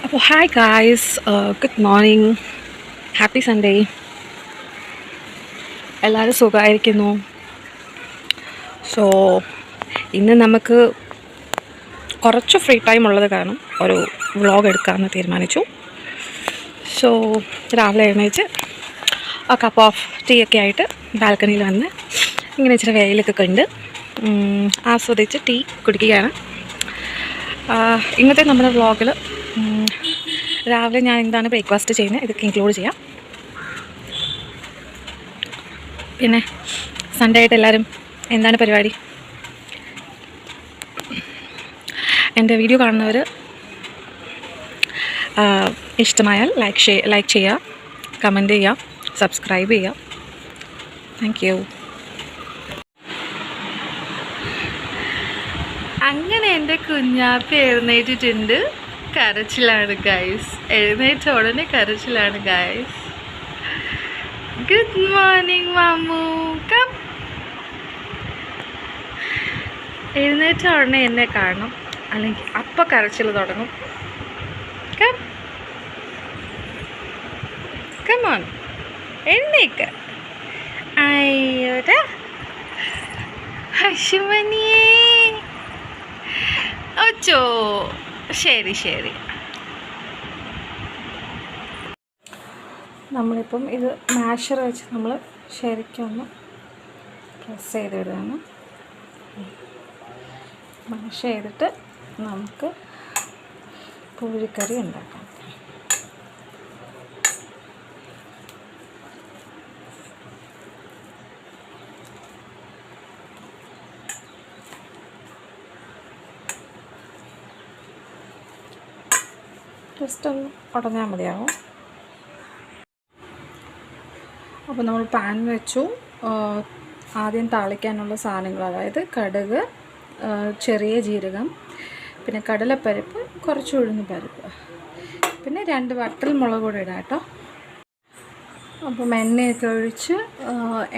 അപ്പോൾ hi guys, good morning, happy Sunday. എല്ലാവരും സുഖമായിരിക്കുന്നു. സോ ഇന്ന് നമുക്ക് കുറച്ച് ഫ്രീ ടൈം ഉള്ളത് കാരണം ഒരു വ്ളോഗ് എടുക്കാമെന്ന് തീരുമാനിച്ചു. സോ രാവിലെ എഴുന്നേറ്റ് ആ കപ്പ് ഓഫ് ടീ ഒക്കെ ആയിട്ട് ബാൽക്കണിയിൽ വന്ന് ഇങ്ങനെ ഇച്ചിരി വെയിലൊക്കെ കണ്ട് ആസ്വദിച്ച് ടീ കുടിക്കുകയാണ്. ഇന്നത്തെ നമ്മുടെ വ്ളോഗിൽ രാവിലെ ഞാൻ എന്താണ് ബ്രേക്ക്ഫാസ്റ്റ് ചെയ്യുന്നത് ഇതൊക്കെ ഇൻക്ലൂഡ് ചെയ്യാം. പിന്നെ സൺഡേ ആയിട്ട് എല്ലാവരും എന്താണ് പരിപാടി? എൻ്റെ വീഡിയോ കാണുന്നവർ ഇഷ്ടമായാൽ ലൈക്ക് ചെയ്യുക, കമൻറ്റ് ചെയ്യുക, സബ്സ്ക്രൈബ് ചെയ്യുക. Thank you. അങ്ങനെ എൻ്റെ കുഞ്ഞാപ്പി എഴുന്നേറ്റിട്ടുണ്ട്. കരച്ചിലാണ് ഗൈസ്, എഴുന്നേറ്റ ഉടനെ കരച്ചിലാണ് ഗൈസ്. ഗുഡ് മോർണിംഗ് മാമു, കം. എഴുന്നേറ്റ ഉടനെ എന്നെ കാണണം, അല്ലെങ്കിൽ അപ്പം കരച്ചിൽ തുടങ്ങും. കം കമോൺ, എഴുന്നേക്ക്. അയ്യോടാ ഹശുമനിയേ. ഓച്ചോ, ശരി ശരി. നമ്മളിപ്പം ഇത് മാഷർ വെച്ച് നമ്മൾ ശരിക്കും ഒന്ന് പ്രസ് ചെയ്ത് വിടുകയാണ്. മാഷ് ചെയ്തിട്ട് നമുക്ക് പൂഴിക്കറി ഉണ്ടാക്കാം. ജസ്റ്റ് ഒന്ന് ഉടഞ്ഞാൽ മതിയാവും. അപ്പോൾ നമ്മൾ പാൻ വെച്ചു. ആദ്യം താളിക്കാനുള്ള സാധനങ്ങൾ, അതായത് കടുക്, ചെറിയ ജീരകം, പിന്നെ കടലപ്പരിപ്പ്, കുറച്ച് ഉഴുന്ന് പരിപ്പ്, പിന്നെ 2 വറ്റൽ മുളക് കൂടെ ഇടാം കേട്ടോ. അപ്പം എണ്ണയൊക്കെ ഒഴിച്ച്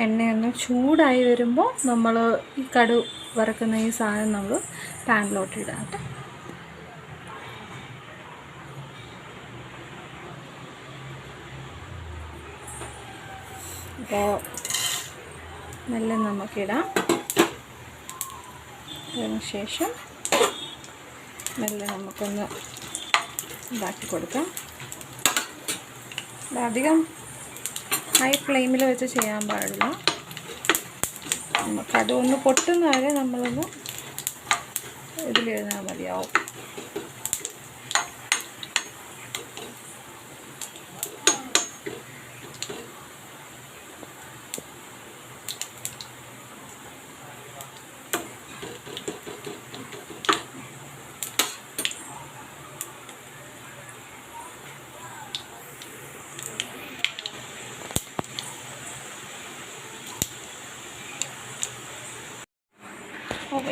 എണ്ണയൊന്ന് ചൂടായി വരുമ്പോൾ നമ്മൾ ഈ കടുക് വറക്കുന്ന ഈ സാധനം നമ്മൾ പാനിലോട്ട് ഇടാം കേട്ടോ. അപ്പോൾ മെല്ലെ നമുക്കിടാം. അതിനുശേഷം മെല്ലെ നമുക്കൊന്ന് ഇതാക്കി കൊടുക്കാം. അധികം ഹൈ ഫ്ലെയിമിൽ വെച്ച് ചെയ്യാൻ പാടില്ല. നമുക്കതൊന്ന് പൊട്ടുന്ന വരെ നമ്മളൊന്ന് ഇതിലിരുന്നാൽ മതിയാവും.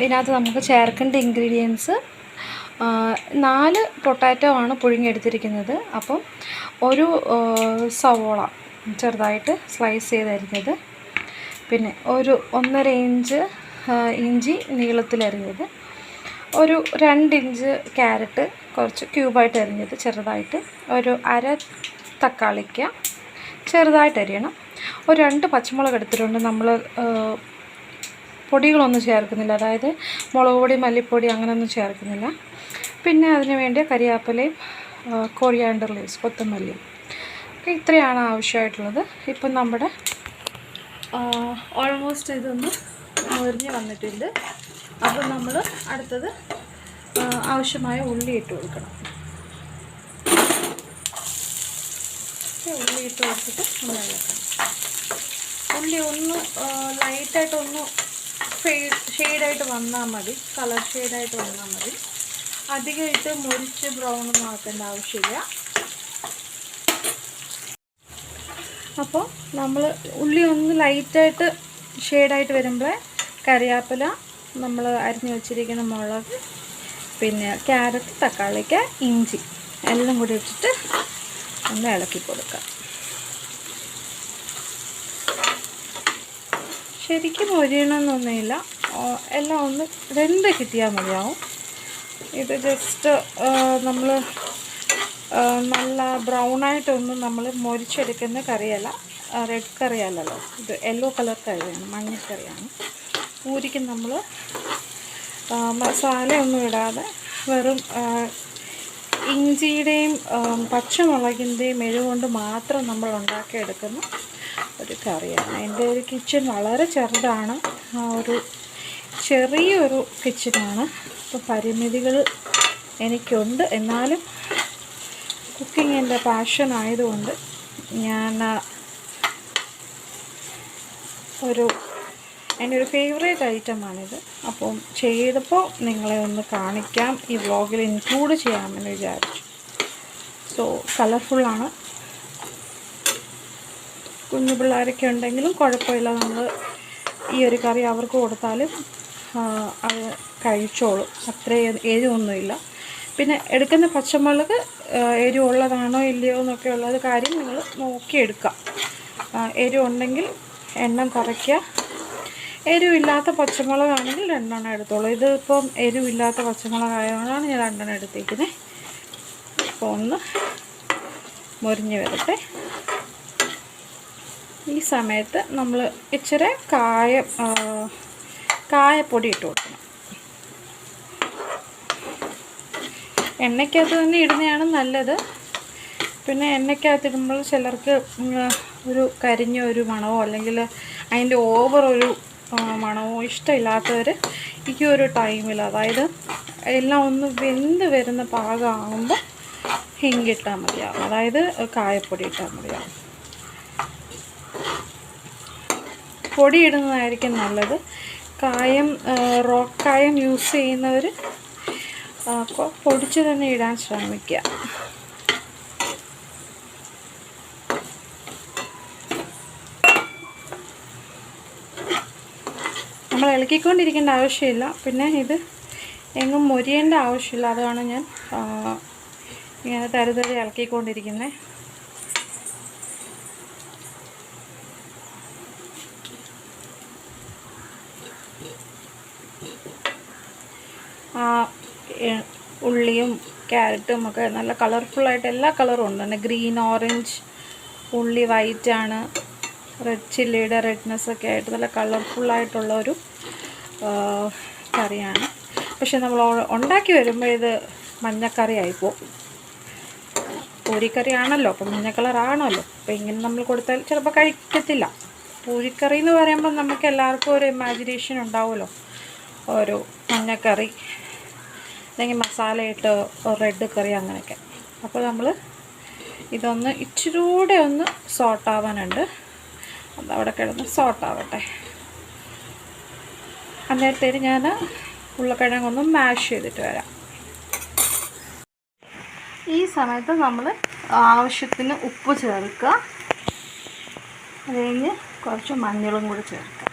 ഇതിനകത്ത് നമുക്ക് ചേർക്കേണ്ട ഇൻഗ്രീഡിയൻസ് 4 പൊട്ടാറ്റോ ആണ് പുഴുങ്ങിയെടുത്തിരിക്കുന്നത്. അപ്പം ഒരു സവോള ചെറുതായിട്ട് സ്ലൈസ് ചെയ്തരിഞ്ഞത്, പിന്നെ ഒരു 1.5 ഇഞ്ച് ഇഞ്ചി നീളത്തിലരിഞ്ഞത്, ഒരു 2 ഇഞ്ച് ക്യാരറ്റ് കുറച്ച് ക്യൂബായിട്ട് അരിഞ്ഞത് ചെറുതായിട്ട്, ഒരു അര തക്കാളിക്ക ചെറുതായിട്ട് അരിയണം, ഒരു 2 പച്ചമുളക് എടുത്തിട്ടുണ്ട്. നമ്മൾ പൊടികളൊന്നും ചേർക്കുന്നില്ല, അതായത് മുളക് പൊടി, മല്ലിപ്പൊടി അങ്ങനെയൊന്നും ചേർക്കുന്നില്ല. പിന്നെ അതിന് വേണ്ടി കരിയാപ്പിലയും കോറിയാണ്ടർ ലീവ്സ്, കൊത്തമല്ലി, ഇത്രയാണ് ആവശ്യമായിട്ടുള്ളത്. ഇപ്പം നമ്മുടെ ഓൾമോസ്റ്റ് ഇതൊന്ന് മുരിഞ്ഞ് വന്നിട്ടുണ്ട്. അപ്പം നമ്മൾ അടുത്തത് ആവശ്യമായ ഉള്ളി ഇട്ട് കൊടുക്കണം. ഉള്ളി ഇട്ട് കൊടുത്തിട്ട് നമ്മൾ ഇളക്കണം. ഉള്ളി ഒന്ന് ലൈറ്റായിട്ടൊന്ന് ഷെയ്ഡായിട്ട് വന്നാൽ മതി, കളർ ഷെയ്ഡായിട്ട് വന്നാൽ മതി. അധികമായിട്ട് മുരിച്ച് ബ്രൗണൊന്നും ആക്കേണ്ട ആവശ്യമില്ല. അപ്പോൾ നമ്മൾ ഉള്ളി ഒന്ന് ലൈറ്റായിട്ട് ഷെയ്ഡായിട്ട് വരുമ്പോൾ കറിവേപ്പില, നമ്മൾ അരിഞ്ഞ് വെച്ചിരിക്കുന്ന മുളക്, പിന്നെ ക്യാരറ്റ്, തക്കാളിക്ക്, ഇഞ്ചി എല്ലാം കൂടി ഇട്ടിട്ട് ഒന്ന് ഇളക്കി കൊടുക്കാം. ശരിക്കും മൊരിയണമെന്നൊന്നുമില്ല, എല്ലാം ഒന്ന് വെന്ത് കിട്ടിയാൽ മതിയാവും. ഇത് ജസ്റ്റ് നമ്മൾ നല്ല ബ്രൗണായിട്ടൊന്നും നമ്മൾ മൊരിച്ചെടുക്കുന്ന കറിയല്ല, റെഡ് കറിയല്ലല്ലോ, ഇത് യെല്ലോ കളർ കറിയാണ്, മഞ്ഞക്കറിയാണ്. പൂരിക്ക് നമ്മൾ മസാലയൊന്നും ഇടാതെ വെറും ഇഞ്ചിയുടെയും പച്ചമുളകിൻ്റെയും എരിവുകൊണ്ട് മാത്രം നമ്മൾ ഉണ്ടാക്കിയെടുക്കുന്ന ഒരു കറിയാണ്. എൻ്റെ ഒരു കിച്ചൺ വളരെ ചെറുതാണ്, ഒരു ചെറിയൊരു കിച്ചണാണ്. അപ്പോൾ പരിമിതികൾ എനിക്കുണ്ട്, എന്നാലും കുക്കിംഗ് എൻ്റെ പാഷൻ ആയതുകൊണ്ട് ഞാൻ എൻ്റെ ഒരു ഫേവറേറ്റ് ഐറ്റമാണിത്. അപ്പം ചെയ്തപ്പോൾ നിങ്ങളെ ഒന്ന് കാണിക്കാം, ഈ വ്ളോഗിൽ ഇൻക്ലൂഡ് ചെയ്യാമെന്ന് വിചാരിച്ചു. സോ കളർഫുള്ളാണ്. കുഞ്ഞു പിള്ളേരൊക്കെ ഉണ്ടെങ്കിലും കുഴപ്പമില്ല, നമ്മൾ ഈ ഒരു കറി അവർക്ക് കൊടുത്താലും അത് കഴിച്ചോളും, അത്ര എരിവൊന്നുമില്ല. പിന്നെ എടുക്കുന്ന പച്ചമുളക് എരിവുള്ളതാണോ ഇല്ലയോ എന്നൊക്കെ ഉള്ളത് കാര്യം നിങ്ങൾ നോക്കിയെടുക്കാം. എരിവുണ്ടെങ്കിൽ എണ്ണം കുറയ്ക്കുക, എരിവില്ലാത്ത പച്ചമുളകാണെങ്കിൽ 2 എണ്ണം എടുത്തോളൂ. ഇതിപ്പം എരിവില്ലാത്ത പച്ചമുളകായതുകൊണ്ടാണ് ഞാൻ 2 എണ്ണം എടുത്തേക്കുന്നത്. അപ്പോൾ ഒന്ന് മുരിഞ്ഞ് വരട്ടെ. ഈ സമയത്ത് നമ്മൾ ഇച്ചിരി കായപ്പൊടി ഇട്ട് കൊടുക്കണം. എണ്ണയ്ക്കകത്ത് തന്നെ ഇടുന്നതാണ് നല്ലത്. പിന്നെ എണ്ണയ്ക്കകത്ത് ഇടുമ്പോൾ ചിലർക്ക് ഒരു കരിഞ്ഞ ഒരു മണമോ അല്ലെങ്കിൽ അതിൻ്റെ ഓവർ ഒരു മണമോ ഇഷ്ടമില്ലാത്തവർ ഈ ഒരു ടൈമിൽ, അതായത് എല്ലാം ഒന്ന് വെന്ത് വരുന്ന പാകമാകുമ്പോൾ ഹിങ്ങിട്ടാൽ മതിയാവും, അതായത് കായപ്പൊടി ഇട്ടാൽ മതിയാവും. പൊടി ഇടുന്നതായിരിക്കും നല്ലത്. റോക്കായം യൂസ് ചെയ്യുന്നവർ പൊടിച്ച് തന്നെ ഇടാൻ ശ്രമിക്കുക. നമ്മൾ ഇളക്കിക്കൊണ്ടിരിക്കേണ്ട ആവശ്യമില്ല, പിന്നെ ഇത് എങ്ങും മൊരിയേണ്ട ആവശ്യമില്ല. അതാണ് ഞാൻ ഇങ്ങനെ തരുതരി ഇളക്കിക്കൊണ്ടിരിക്കുന്നത്. ഉള്ളിയും ക്യാരറ്റും ഒക്കെ നല്ല കളർഫുള്ളായിട്ട് എല്ലാ കളറും ഉണ്ട്. ഗ്രീൻ, ഓറഞ്ച്, ഉള്ളി വൈറ്റാണ്, റെഡ് ചില്ലിയുടെ റെഡ്നെസ്സൊക്കെ ആയിട്ട് നല്ല കളർഫുള്ളായിട്ടുള്ള ഒരു കറിയാണ്. പക്ഷെ നമ്മൾ ഉണ്ടാക്കി വരുമ്പോൾ ഇത് മഞ്ഞക്കറി ആയിപ്പോവും. പൂരിക്കറിയാണല്ലോ, അപ്പം മഞ്ഞ കളറാണല്ലോ. അപ്പോൾ ഇങ്ങനെ നമ്മൾ കൊടുത്താൽ ചിലപ്പോൾ കഴിക്കത്തില്ല. പൂരിക്കറി എന്ന് പറയുമ്പോൾ നമുക്ക് എല്ലാവർക്കും ഒരു ഇമാജിനേഷൻ ഉണ്ടാവുമല്ലോ, ഒരു മഞ്ഞക്കറി അല്ലെങ്കിൽ മസാലയിട്ട് റെഡ് കറി അങ്ങനെയൊക്കെ. അപ്പോൾ നമ്മൾ ഇതൊന്ന് ഇച്ചിരി കൂടെ ഒന്ന് സോട്ടാവാനുണ്ട്. അതവിടെ കിടന്ന് സോട്ടാവട്ടെ. അന്നേരത്തേക്ക് ഞാൻ ഉരുളക്കിഴങ്ങൊന്ന് മാഷ് ചെയ്തിട്ട് വരാം. ഈ സമയത്ത് നമ്മൾ ആവശ്യത്തിന് ഉപ്പ് ചേർക്കുക, അത് കഴിഞ്ഞ് കുറച്ച് മഞ്ഞളും കൂടി ചേർക്കുക.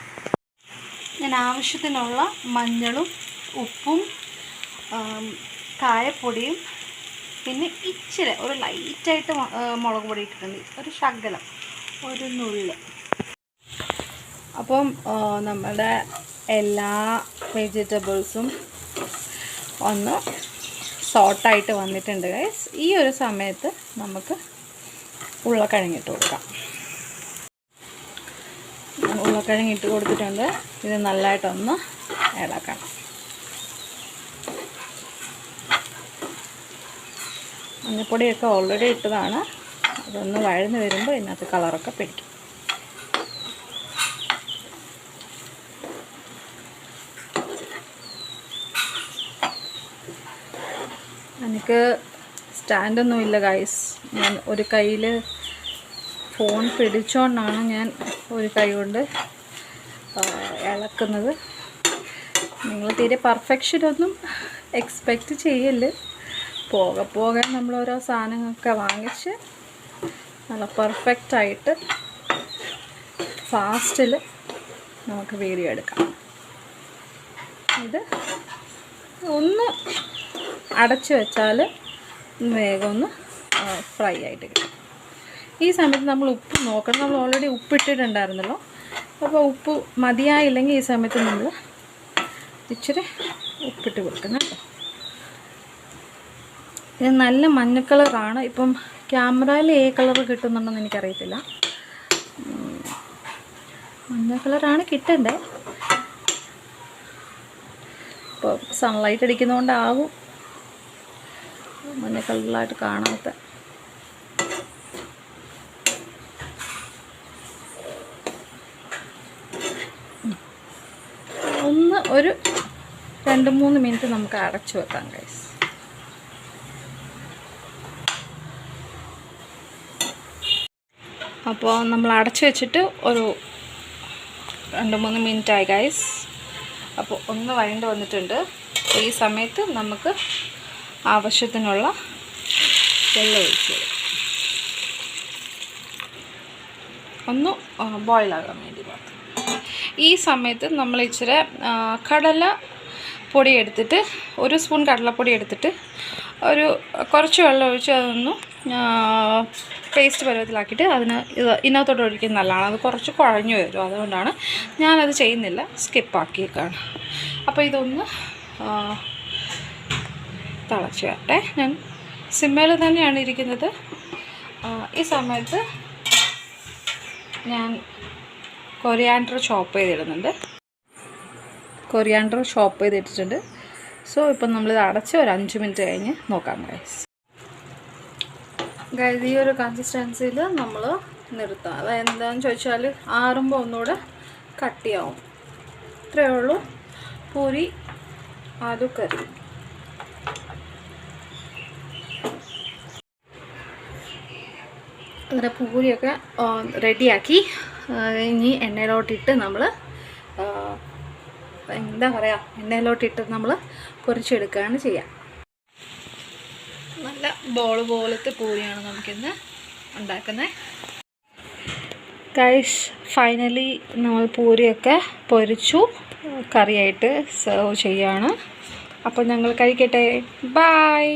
ഞാൻ ആവശ്യത്തിനുള്ള മഞ്ഞളും ഉപ്പും കായപ്പൊടിയും പിന്നെ ഇച്ചിരി ഒരു ലൈറ്റായിട്ട് മുളക് പൊടി ഇട്ടിട്ടുണ്ട്, ഒരു ശകലം, ഒരു നുള്ള്. അപ്പം നമ്മുടെ എല്ലാ വെജിറ്റബിൾസും ഒന്ന് സോട്ടായിട്ട് വന്നിട്ടുണ്ട് ഗൈസ്. ഈ ഒരു സമയത്ത് നമുക്ക് ഉരുളക്കിഴങ്ങിട്ട് കൊടുക്കാം. ഉരുളക്കിഴങ്ങിട്ട് കൊടുത്തിട്ടുണ്ട്. ഇത് നല്ലതായിട്ടൊന്ന് ഇളക്കണം. മഞ്ഞൾപ്പൊടിയൊക്കെ ഓൾറെഡി ഇട്ടതാണ്. അതൊന്ന് വഴന്ന് വരുമ്പോൾ ഇതിനകത്ത് കളറൊക്കെ പിടിക്കും. എനിക്ക് സ്റ്റാൻഡൊന്നുമില്ല ഗൈസ്. ഞാൻ ഒരു കയ്യിൽ ഫോൺ പിടിച്ചുകൊണ്ടാണ് ഞാൻ ഒരു കൈ കൊണ്ട് ഇളക്കുന്നത്. നിങ്ങൾ തീരെ പെർഫെക്ഷനൊന്നും എക്സ്പെക്റ്റ് ചെയ്യല്. പോകെ പോകെ നമ്മൾ ഓരോ സാധനങ്ങളൊക്കെ വാങ്ങിച്ച് നല്ല പെർഫെക്റ്റായിട്ട് ഫാസ്റ്റിൽ നമുക്ക് വീഡിയോ എടുക്കാം. ഇത് ഒന്ന് അടച്ച് വെച്ചാൽ വേഗം ഒന്ന് ഫ്രൈ ആയിട്ട് കിട്ടും. ഈ സമയത്ത് നമ്മൾ ഉപ്പ് നോക്കണം. നമ്മൾ ഓൾറെഡി ഉപ്പിട്ടിട്ടുണ്ടായിരുന്നല്ലോ. അപ്പോൾ ഉപ്പ് മതിയായില്ലെങ്കിൽ ഈ സമയത്ത് നമ്മൾ ഇച്ചിരി ഉപ്പിട്ട് കൊടുക്കണം കേട്ടോ. ഇത് നല്ല മഞ്ഞ കളറാണ്. ഇപ്പം ക്യാമറയിൽ കളർ കിട്ടുന്നുണ്ടെന്ന് എനിക്കറിയത്തില്ല. മഞ്ഞ കളറാണ് കിട്ടേണ്ടത്. ഇപ്പോൾ സൺലൈറ്റ് അടിക്കുന്നതുകൊണ്ടാകും മഞ്ഞ കളറിലായിട്ട് കാണാത്ത. ഒരു 2-3 മിനിറ്റ് നമുക്ക് അടച്ചു വെക്കാം ഗൈസ്. അപ്പോൾ നമ്മൾ അടച്ചു വെച്ചിട്ട് ഒരു 2-3 മിനിറ്റായി ഗൈസ്. അപ്പോൾ ഒന്ന് വഴണ്ട് വന്നിട്ടുണ്ട്. ഈ സമയത്ത് നമുക്ക് ആവശ്യത്തിനുള്ള വെള്ളം ഒഴിച്ച് ഒന്ന് ബോയിലാകാൻ വേണ്ടി മാത്രം. ഈ സമയത്ത് നമ്മൾ ഇച്ചിരി കടല പൊടി എടുത്തിട്ട്, 1 സ്പൂൺ കടലപ്പൊടി എടുത്തിട്ട് കുറച്ച് വെള്ളം ഒഴിച്ച് അതൊന്ന് പേസ്റ്റ് പരുവത്തിലാക്കിയിട്ട് ഇതിനകത്തോട്ട് ഒഴിക്കുന്നത് നല്ലതാണ്. അത് കുറച്ച് കുഴഞ്ഞു വരും. അതുകൊണ്ടാണ് ഞാനത് ചെയ്യുന്നില്ല, സ്കിപ്പാക്കിയേക്കാണ്. അപ്പോൾ ഇതൊന്ന് തിളച്ച് വരട്ടെ. ഞാൻ സിമ്മേൽ തന്നെയാണ് ഇരിക്കുന്നത്. ഈ സമയത്ത് ഞാൻ കൊറിയാണ്ടർ ചോപ്പ് ചെയ്തിടുന്നുണ്ട്. സോ ഇപ്പം നമ്മളിത് അടച്ച് ഒരു 5 മിനിറ്റ് കഴിഞ്ഞ് നോക്കാം ഗൈസ്. ഈ ഒരു കൺസിസ്റ്റൻസിയിൽ നമ്മൾ നിർത്താം. അതായത് എന്താണെന്ന് ചോദിച്ചാൽ ആറുമ്പോൾ ഒന്നുകൂടെ കട്ടിയാവും. ഇത്രയേ ഉള്ളൂ പൂരി ആലു കറി. അങ്ങനെ പൂരിയൊക്കെ റെഡിയാക്കി ഇനി എണ്ണയിലോട്ടിട്ട് നമ്മൾ എണ്ണയിലോട്ടിട്ട് നമ്മൾ പൊരിച്ചെടുക്കുകയാണ് ചെയ്യുക. നല്ല ബോൾ പോലത്തെ പൂരിയാണ് നമുക്കിന്ന് ഉണ്ടാക്കുന്നത് ഗൈസ്. ഫൈനലി നമ്മൾ പൂരിയൊക്കെ പൊരിച്ചു കറിയായിട്ട് സെർവ് ചെയ്യുകയാണ്. അപ്പോൾ ഞങ്ങൾ കഴിക്കട്ടെ. ബൈ.